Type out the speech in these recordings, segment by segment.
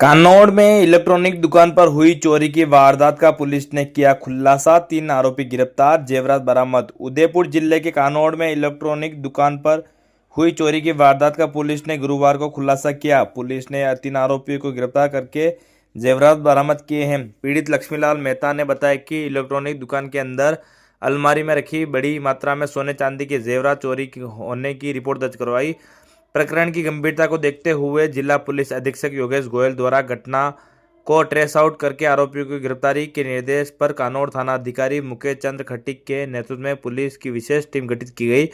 कानौड़ में इलेक्ट्रॉनिक दुकान पर हुई चोरी की वारदात का पुलिस ने किया खुलासा। 3 आरोपी गिरफ्तार, जेवरात बरामद। उदयपुर जिले के कानौड़ में इलेक्ट्रॉनिक दुकान पर हुई चोरी की वारदात का पुलिस ने गुरुवार को खुलासा किया। पुलिस ने 3 आरोपियों को गिरफ्तार करके जेवरात बरामद किए हैं। पीड़ित लक्ष्मीलाल मेहता ने बताया कि इलेक्ट्रॉनिक दुकान के अंदर अलमारी में रखी बड़ी मात्रा में सोने चांदी के जेवरात चोरी होने की रिपोर्ट दर्ज करवाई। प्रकरण की गंभीरता को देखते हुए जिला पुलिस अधीक्षक योगेश गोयल द्वारा घटना को ट्रेस आउट करके आरोपियों की गिरफ्तारी के निर्देश पर कानौड़ थाना अधिकारी मुकेश चंद्र खट्टिक के नेतृत्व में पुलिस की विशेष टीम गठित की गई।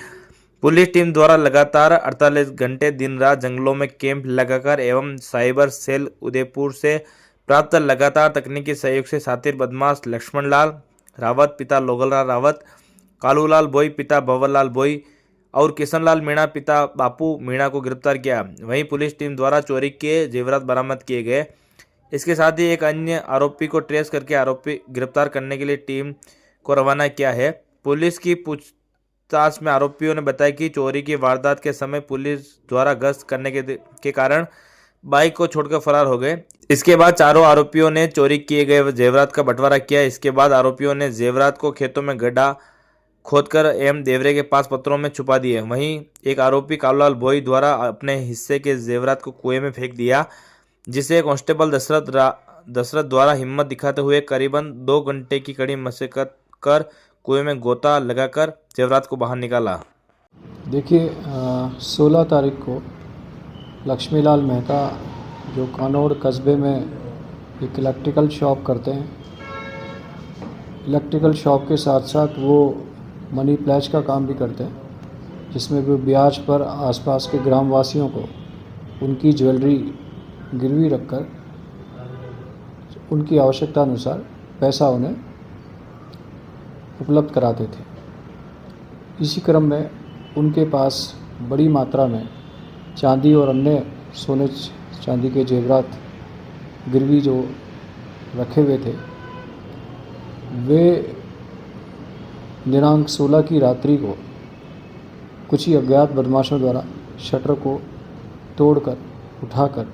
पुलिस टीम द्वारा लगातार 48 घंटे दिन रात जंगलों में कैंप लगाकर एवं साइबर सेल उदयपुर से प्राप्त लगातार तकनीकी सहयोग से शातिर बदमाश लक्ष्मण लाल रावत पिता लोगललाल रावत, कालूलाल बोई पिता भंवरलाल बोई और किशनलाल मीणा पिता बापू मीणा को गिरफ्तार किया। वहीं पुलिस टीम द्वारा चोरी के जेवरात बरामद किए गए। इसके साथ ही एक अन्य आरोपी को ट्रेस करके आरोपी गिरफ्तार करने के लिए टीम को रवाना किया है। पुलिस की पूछताछ में आरोपियों ने बताया कि चोरी की वारदात के समय पुलिस द्वारा गश्त करने के कारण बाइक को छोड़कर फरार हो गए। इसके बाद चारों आरोपियों ने चोरी किए गए जेवरात का बंटवारा किया। इसके बाद आरोपियों ने जेवरात को खेतों में गड्ढा खोदकर एम देवरे के पास पत्थरों में छुपा दिए। वहीं एक आरोपी कालूलाल बोई द्वारा अपने हिस्से के जेवरात को कुएं में फेंक दिया, जिसे कांस्टेबल दशरथ द्वारा हिम्मत दिखाते हुए करीबन 2 घंटे की कड़ी मशक्कत कर कुएं में गोता लगाकर जेवरात को बाहर निकाला। देखिए 16 तारीख को लक्ष्मीलाल मेहता जो कानौड़ कस्बे में एक इलेक्ट्रिकल शॉप करते हैं, इलेक्ट्रिकल शॉप के साथ साथ वो मनी प्लेज का काम भी करते हैं, जिसमें वो ब्याज पर आसपास के ग्रामवासियों को उनकी ज्वेलरी गिरवी रखकर उनकी आवश्यकता अनुसार पैसा उन्हें उपलब्ध कराते थे। इसी क्रम में उनके पास बड़ी मात्रा में चांदी और अन्य सोने चांदी के जेवरात गिरवी जो रखे हुए थे, वे दिनांक 16 की रात्रि को कुछ ही अज्ञात बदमाशों द्वारा शटर को तोड़कर उठाकर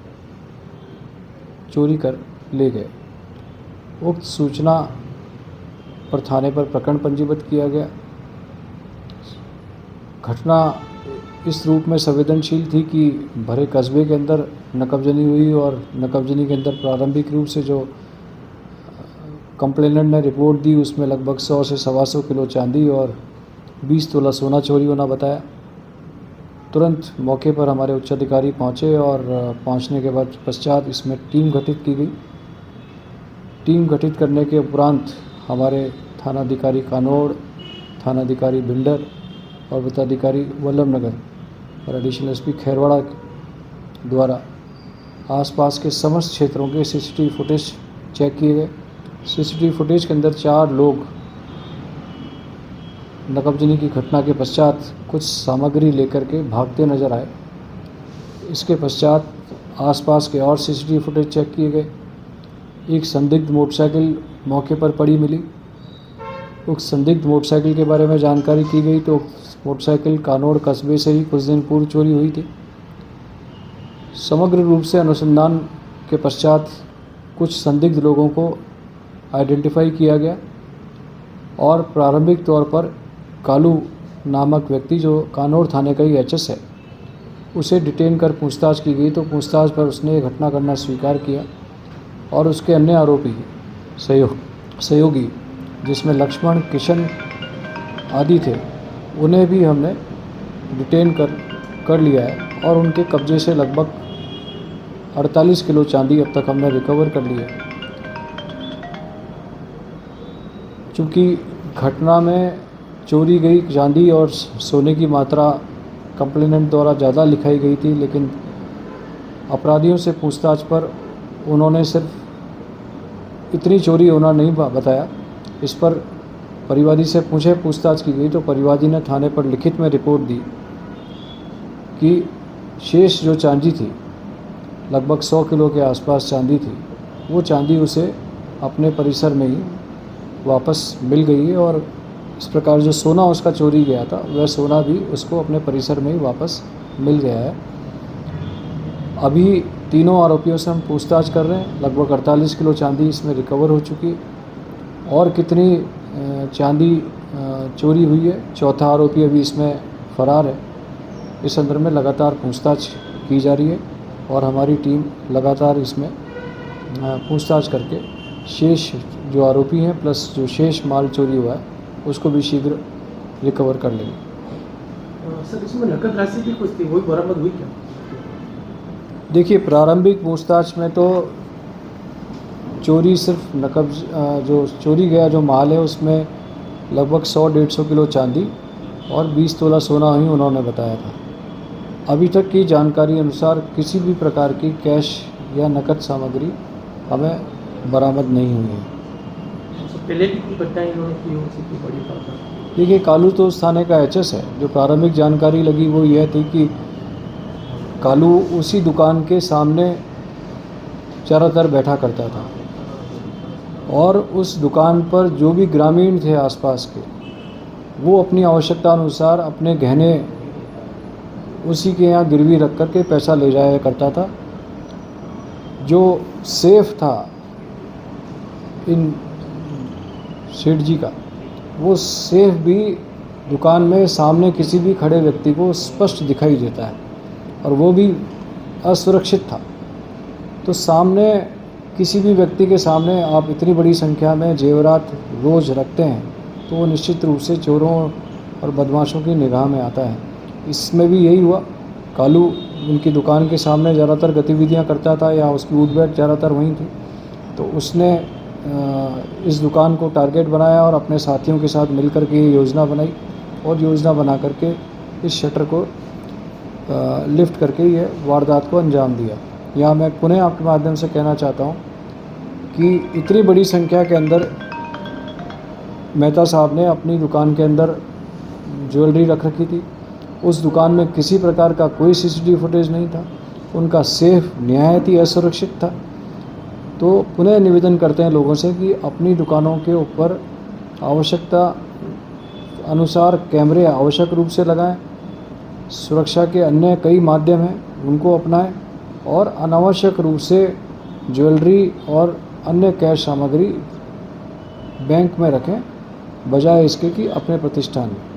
चोरी कर ले गए। उक्त सूचना पर थाने पर प्रकरण पंजीबद्ध किया गया। घटना इस रूप में संवेदनशील थी कि भरे कस्बे के अंदर नकबजनी हुई और नकबजनी के अंदर प्रारंभिक रूप से जो कंप्लेनेंट ने रिपोर्ट दी उसमें लगभग 100 से 125 किलो चांदी और 20 तोला सोना चोरी होना बताया। तुरंत मौके पर हमारे उच्च अधिकारी पहुँचे और पहुँचने के बाद पश्चात इसमें टीम गठित की गई। टीम गठित करने के उपरांत हमारे थानाधिकारी कानौड़, थानाधिकारी भिंडर और वृत्ताधिकारी वल्लभनगर और एडिशनल एसपी खैरवाड़ा द्वारा आसपास के समस्त क्षेत्रों के सीसीटीवी फुटेज चेक किए गए। सीसीटीवी फुटेज के अंदर 4 लोग नकबजनी की घटना के पश्चात कुछ सामग्री लेकर के भागते नजर आए। इसके पश्चात आसपास के और सीसीटीवी फुटेज चेक किए गए। एक संदिग्ध मोटरसाइकिल मौके पर पड़ी मिली। उस संदिग्ध मोटरसाइकिल के बारे में जानकारी की गई तो मोटरसाइकिल कानौड़ कस्बे से ही कुछ दिन पूर्व चोरी हुई थी। समग्र रूप से अनुसंधान के पश्चात कुछ संदिग्ध लोगों को आइडेंटिफाई किया गया और प्रारंभिक तौर पर कालू नामक व्यक्ति जो कानौड़ थाने का ही एचएस है, उसे डिटेन कर पूछताछ की गई तो पूछताछ पर उसने घटना करना स्वीकार किया और उसके अन्य आरोपी सहयोगी जिसमें लक्ष्मण, किशन आदि थे, उन्हें भी हमने डिटेन कर लिया है और उनके कब्जे से लगभग 48 किलो चांदी अब तक हमने रिकवर कर ली है। चूँकि घटना में चोरी गई चांदी और सोने की मात्रा कंप्लेनेंट द्वारा ज़्यादा लिखाई गई थी, लेकिन अपराधियों से पूछताछ पर उन्होंने सिर्फ इतनी चोरी होना नहीं बताया। इस पर परिवादी से पूछताछ की गई तो परिवादी ने थाने पर लिखित में रिपोर्ट दी कि शेष जो चांदी थी, लगभग 100 किलो के आसपास चांदी थी, वो चांदी उसे अपने परिसर में ही वापस मिल गई है और इस प्रकार जो सोना उसका चोरी गया था वह सोना भी उसको अपने परिसर में ही वापस मिल गया है। अभी तीनों आरोपियों से हम पूछताछ कर रहे हैं। लगभग 48 किलो चांदी इसमें रिकवर हो चुकी है। और कितनी चांदी चोरी हुई है, चौथा आरोपी अभी इसमें फरार है। इस संदर्भ में लगातार पूछताछ की जा रही है और हमारी टीम लगातार इसमें पूछताछ करके शेष जो आरोपी हैं प्लस जो शेष माल चोरी हुआ है उसको भी शीघ्र रिकवर कर लेंगे। सर, इसमें नकद राशि भी कुछ थी, वही बरामद हुई क्या? देखिए, प्रारंभिक पूछताछ में तो चोरी सिर्फ नकद जो चोरी गया जो माल है उसमें लगभग 100-150 किलो चांदी और 20 तोला सोना ही उन्होंने बताया था। अभी तक की जानकारी अनुसार किसी भी प्रकार की कैश या नकद सामग्री हमें बरामद नहीं हुई है। पहले भी कुछ घटनाएं इन्होंने की हो सकती बड़ी बात है। देखिए, कालू तो उस थाने का एचएस है। जो प्रारंभिक जानकारी लगी वो यह थी कि कालू उसी दुकान के सामने ज़्यादातर बैठा करता था और उस दुकान पर जो भी ग्रामीण थे आसपास के वो अपनी आवश्यकता अनुसार अपने गहने उसी के यहाँ गिरवी रख कर के पैसा ले जाया करता था। जो सेफ था इन सेठ जी का, वो सेफ भी दुकान में सामने किसी भी खड़े व्यक्ति को स्पष्ट दिखाई देता है और वो भी असुरक्षित था। तो सामने किसी भी व्यक्ति के सामने आप इतनी बड़ी संख्या में जेवरात रोज़ रखते हैं तो वो निश्चित रूप से चोरों और बदमाशों की निगाह में आता है। इसमें भी यही हुआ। कालू उनकी दुकान के सामने ज़्यादातर गतिविधियां करता था या उसकी उठ बैठ ज़्यादातर वहीं थी। तो उसने इस दुकान को टारगेट बनाया और अपने साथियों के साथ मिलकर के ये योजना बनाई और योजना बना करके इस शटर को लिफ्ट करके ये वारदात को अंजाम दिया। यहाँ मैं पुनः आपके माध्यम से कहना चाहता हूँ कि इतनी बड़ी संख्या के अंदर मेहता साहब ने अपनी दुकान के अंदर ज्वेलरी रख रखी थी। उस दुकान में किसी प्रकार का कोई सीसीटीवी फुटेज नहीं था। उनका सेफ निहायत ही असुरक्षित था। तो पुनः निवेदन करते हैं लोगों से कि अपनी दुकानों के ऊपर आवश्यकता अनुसार कैमरे आवश्यक रूप से लगाएं। सुरक्षा के अन्य कई माध्यम हैं उनको अपनाएं और अनावश्यक रूप से ज्वेलरी और अन्य कैश सामग्री बैंक में रखें बजाय इसके कि अपने प्रतिष्ठान में।